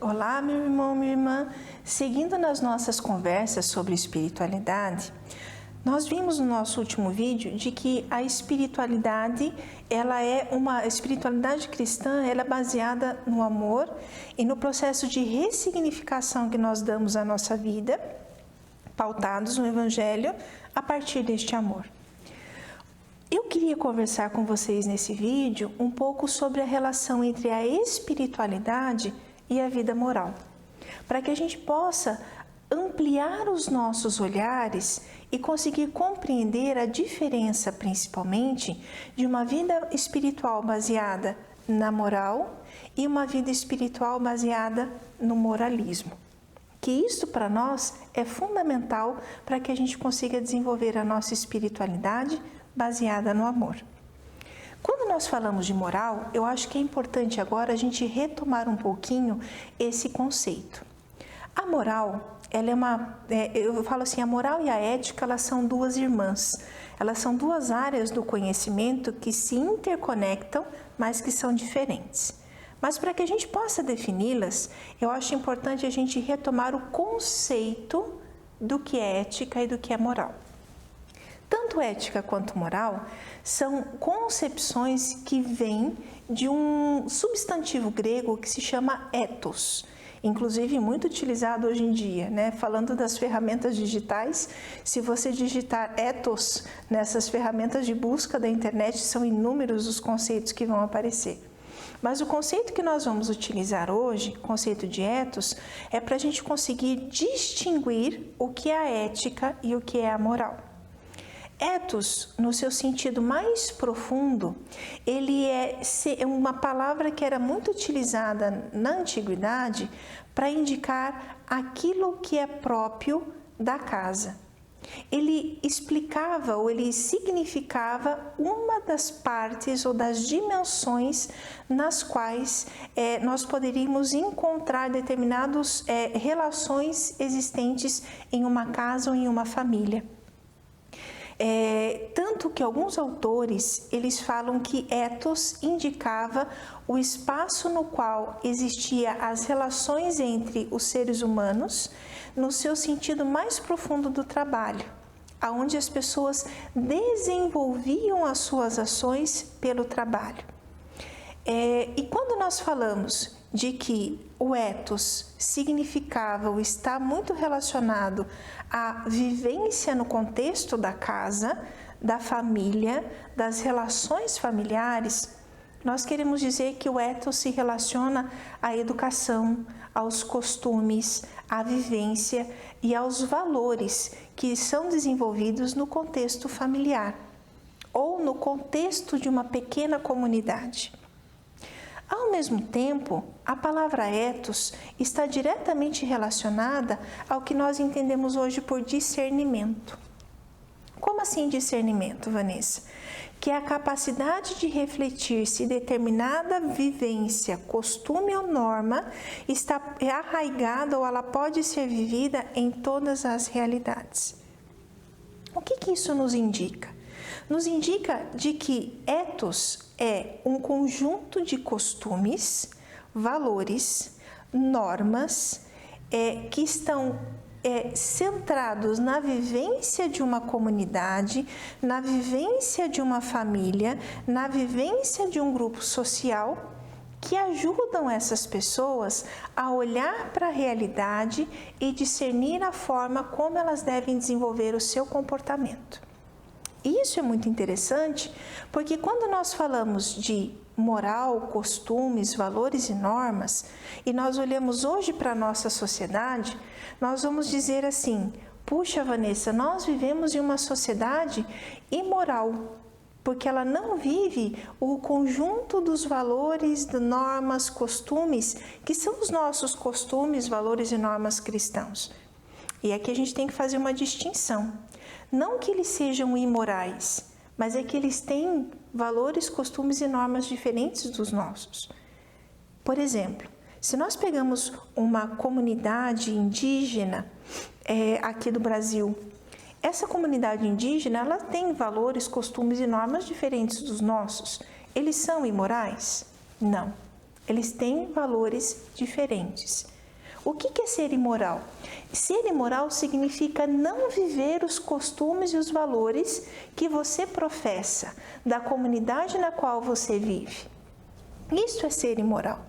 Olá, meu irmão, minha irmã. Seguindo nas nossas conversas sobre espiritualidade, nós vimos no nosso último vídeo de que a espiritualidade, a espiritualidade cristã, ela é baseada no amor e no processo de ressignificação que nós damos à nossa vida, pautados no Evangelho, a partir deste amor. Eu queria conversar com vocês nesse vídeo um pouco sobre a relação entre a espiritualidade e a vida moral, para que a gente possa ampliar os nossos olhares e conseguir compreender a diferença, principalmente, de uma vida espiritual baseada na moral e uma vida espiritual baseada no moralismo. Que isso para nós é fundamental para que a gente consiga desenvolver a nossa espiritualidade baseada no amor. Quando nós falamos de moral, eu acho que é importante agora a gente retomar um pouquinho esse conceito. A moral, eu falo assim, a moral e a ética, elas são duas irmãs. Elas são duas áreas do conhecimento que se interconectam, mas que são diferentes. Mas para que a gente possa defini-las, eu acho importante a gente retomar o conceito do que é ética e do que é moral. Tanto ética quanto moral são concepções que vêm de um substantivo grego que se chama ethos, inclusive muito utilizado hoje em dia, né? Falando das ferramentas digitais, se você digitar ethos nessas ferramentas de busca da internet, são inúmeros os conceitos que vão aparecer. Mas o conceito que nós vamos utilizar hoje, o conceito de ethos, é para a gente conseguir distinguir o que é a ética e o que é a moral. Ethos, no seu sentido mais profundo, ele é uma palavra que era muito utilizada na antiguidade para indicar aquilo que é próprio da casa. Ele explicava ou ele significava uma das partes ou das dimensões nas quais nós poderíamos encontrar determinadas relações existentes em uma casa ou em uma família. Tanto que alguns autores, eles falam que ethos indicava o espaço no qual existia as relações entre os seres humanos, no seu sentido mais profundo do trabalho, aonde as pessoas desenvolviam as suas ações pelo trabalho. E quando nós falamos de que o ethos significava ou está muito relacionado à vivência no contexto da casa, da família, das relações familiares, nós queremos dizer que o ethos se relaciona à educação, aos costumes, à vivência e aos valores que são desenvolvidos no contexto familiar ou no contexto de uma pequena comunidade. Ao mesmo tempo, a palavra ethos está diretamente relacionada ao que nós entendemos hoje por discernimento. Como assim discernimento, Vanessa? Que é a capacidade de refletir se determinada vivência, costume ou norma está arraigada ou ela pode ser vivida em todas as realidades. O que isso nos indica? Nos indica de que ethos é um conjunto de costumes, valores, normas que estão centrados na vivência de uma comunidade, na vivência de uma família, na vivência de um grupo social, que ajudam essas pessoas a olhar para a realidade e discernir a forma como elas devem desenvolver o seu comportamento. Isso é muito interessante, porque quando nós falamos de moral, costumes, valores e normas, e nós olhamos hoje para a nossa sociedade, nós vamos dizer assim: puxa, Vanessa, nós vivemos em uma sociedade imoral, porque ela não vive o conjunto dos valores, de normas, costumes, que são os nossos costumes, valores e normas cristãos. E aqui a gente tem que fazer uma distinção. Não que eles sejam imorais, mas é que eles têm valores, costumes e normas diferentes dos nossos. Por exemplo, se nós pegamos uma comunidade indígena aqui do Brasil, essa comunidade indígena ela tem valores, costumes e normas diferentes dos nossos. Eles são imorais? Não. Eles têm valores diferentes. O que é ser imoral? Ser imoral significa não viver os costumes e os valores que você professa, da comunidade na qual você vive. Isso é ser imoral.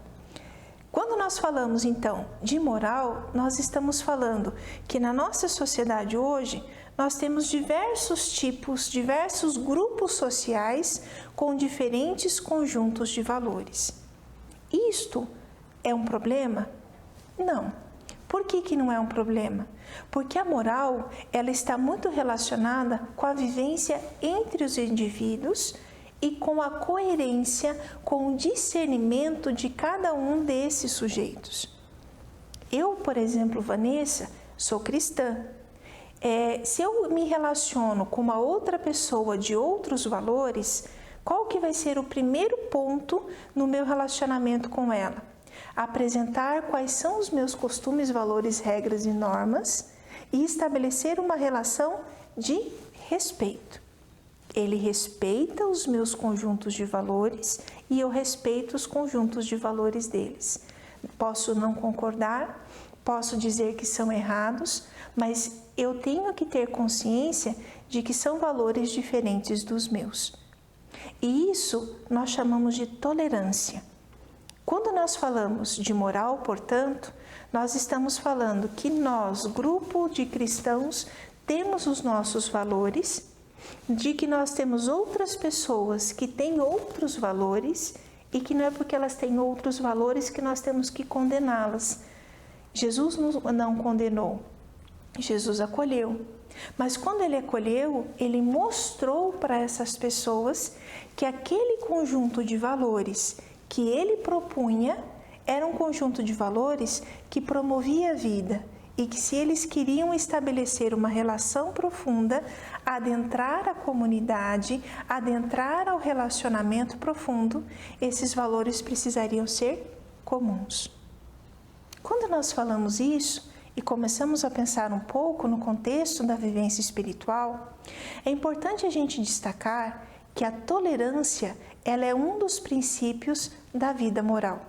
Quando nós falamos então de moral, nós estamos falando que na nossa sociedade hoje nós temos diversos tipos, diversos grupos sociais com diferentes conjuntos de valores. Isto é um problema? Não. Por que não é um problema? Porque a moral, ela está muito relacionada com a vivência entre os indivíduos e com a coerência, com o discernimento de cada um desses sujeitos. Eu, por exemplo, Vanessa, sou cristã. Se eu me relaciono com uma outra pessoa de outros valores, qual que vai ser o primeiro ponto no meu relacionamento com ela? Apresentar quais são os meus costumes, valores, regras e normas e estabelecer uma relação de respeito. Ele respeita os meus conjuntos de valores e eu respeito os conjuntos de valores deles. Posso não concordar, posso dizer que são errados, mas eu tenho que ter consciência de que são valores diferentes dos meus. E isso nós chamamos de tolerância. Quando nós falamos de moral, portanto, nós estamos falando que nós, grupo de cristãos, temos os nossos valores, de que nós temos outras pessoas que têm outros valores e que não é porque elas têm outros valores que nós temos que condená-las. Jesus não condenou, Jesus acolheu. Mas quando ele acolheu, ele mostrou para essas pessoas que aquele conjunto de valores que ele propunha era um conjunto de valores que promovia a vida e que, se eles queriam estabelecer uma relação profunda, adentrar a comunidade, adentrar ao relacionamento profundo, esses valores precisariam ser comuns. Quando nós falamos isso e começamos a pensar um pouco no contexto da vivência espiritual, é importante a gente destacar que a tolerância, ela é um dos princípios da vida moral.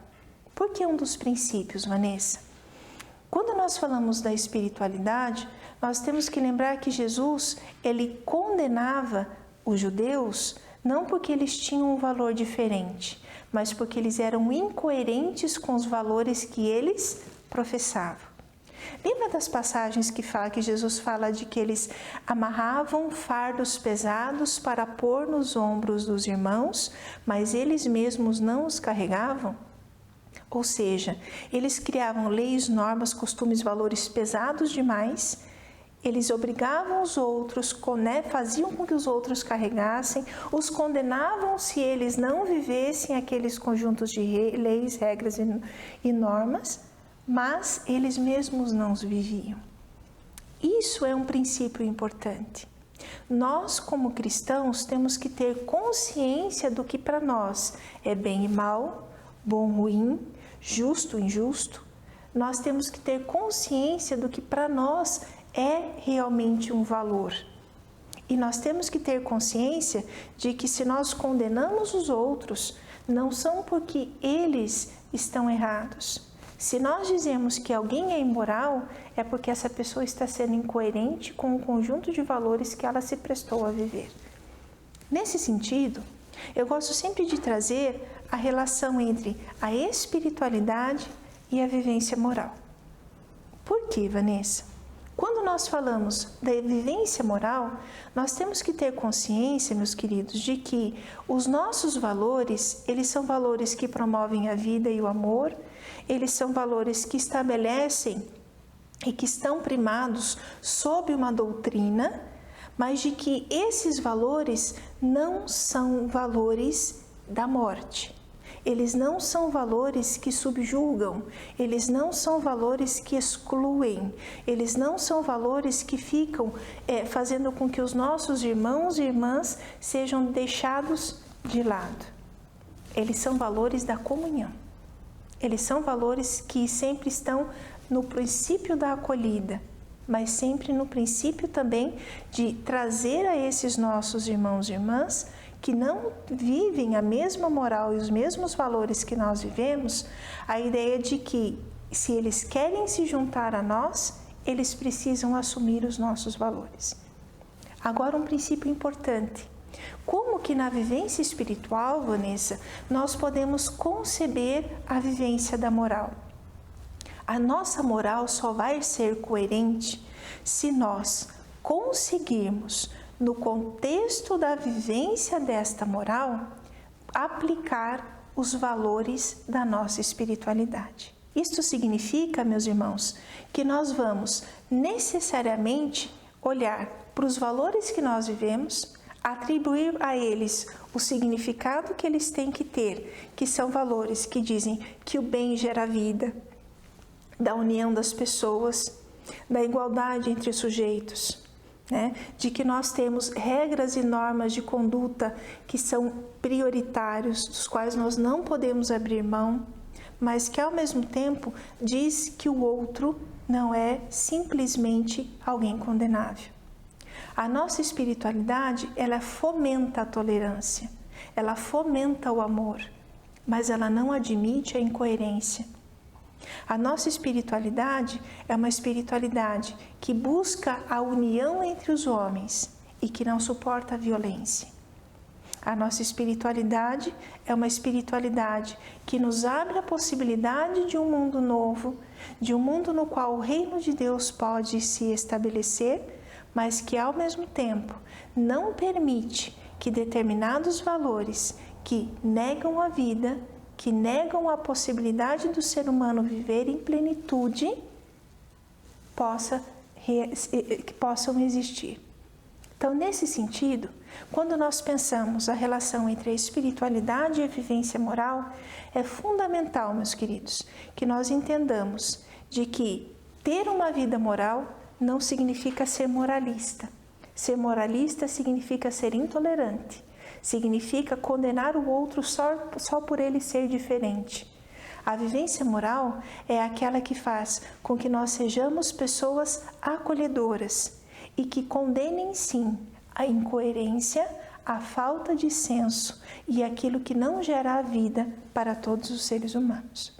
Por que um dos princípios, Vanessa? Quando nós falamos da espiritualidade, nós temos que lembrar que Jesus, ele condenava os judeus não porque eles tinham um valor diferente, mas porque eles eram incoerentes com os valores que eles professavam. Lembra das passagens que Jesus fala de que eles amarravam fardos pesados para pôr nos ombros dos irmãos, mas eles mesmos não os carregavam? Ou seja, eles criavam leis, normas, costumes, valores pesados demais, eles obrigavam os outros, faziam com que os outros carregassem, os condenavam se eles não vivessem aqueles conjuntos de leis, regras e normas, mas eles mesmos não os viviam. Isso é um princípio importante. Nós, como cristãos, temos que ter consciência do que para nós é bem e mal, bom, ruim, justo, injusto. Nós temos que ter consciência do que para nós é realmente um valor. E nós temos que ter consciência de que, se nós condenamos os outros, não são porque eles estão errados. Se nós dizemos que alguém é imoral, é porque essa pessoa está sendo incoerente com o conjunto de valores que ela se prestou a viver. Nesse sentido, eu gosto sempre de trazer a relação entre a espiritualidade e a vivência moral. Por quê, Vanessa? Quando nós falamos da vivência moral, nós temos que ter consciência, meus queridos, de que os nossos valores, eles são valores que promovem a vida e o amor, eles são valores que estabelecem e que estão primados sob uma doutrina, mas de que esses valores não são valores da morte. Eles não são valores que subjugam, eles não são valores que excluem, eles não são valores que ficam fazendo com que os nossos irmãos e irmãs sejam deixados de lado. Eles são valores da comunhão. Eles são valores que sempre estão no princípio da acolhida, mas sempre no princípio também de trazer a esses nossos irmãos e irmãs que não vivem a mesma moral e os mesmos valores que nós vivemos, a ideia de que se eles querem se juntar a nós, eles precisam assumir os nossos valores. Agora, um princípio importante. Como que na vivência espiritual, Vanessa, nós podemos conceber a vivência da moral? A nossa moral só vai ser coerente se nós conseguirmos, no contexto da vivência desta moral, aplicar os valores da nossa espiritualidade. Isto significa, meus irmãos, que nós vamos necessariamente olhar para os valores que nós vivemos, atribuir a eles o significado que eles têm que ter, que são valores que dizem que o bem gera vida, da união das pessoas, da igualdade entre os sujeitos, né? De que nós temos regras e normas de conduta que são prioritários, dos quais nós não podemos abrir mão, mas que ao mesmo tempo diz que o outro não é simplesmente alguém condenável. A nossa espiritualidade, ela fomenta a tolerância, ela fomenta o amor, mas ela não admite a incoerência. A nossa espiritualidade é uma espiritualidade que busca a união entre os homens e que não suporta a violência. A nossa espiritualidade é uma espiritualidade que nos abre a possibilidade de um mundo novo, de um mundo no qual o reino de Deus pode se estabelecer, mas que ao mesmo tempo não permite que determinados valores que negam a vida, que negam a possibilidade do ser humano viver em plenitude, possam existir. Então, nesse sentido, quando nós pensamos a relação entre a espiritualidade e a vivência moral, é fundamental, meus queridos, que nós entendamos de que ter uma vida moral não significa ser moralista. Ser moralista significa ser intolerante. Significa condenar o outro só por ele ser diferente. A vivência moral é aquela que faz com que nós sejamos pessoas acolhedoras e que condenem sim a incoerência, a falta de senso e aquilo que não gera a vida para todos os seres humanos.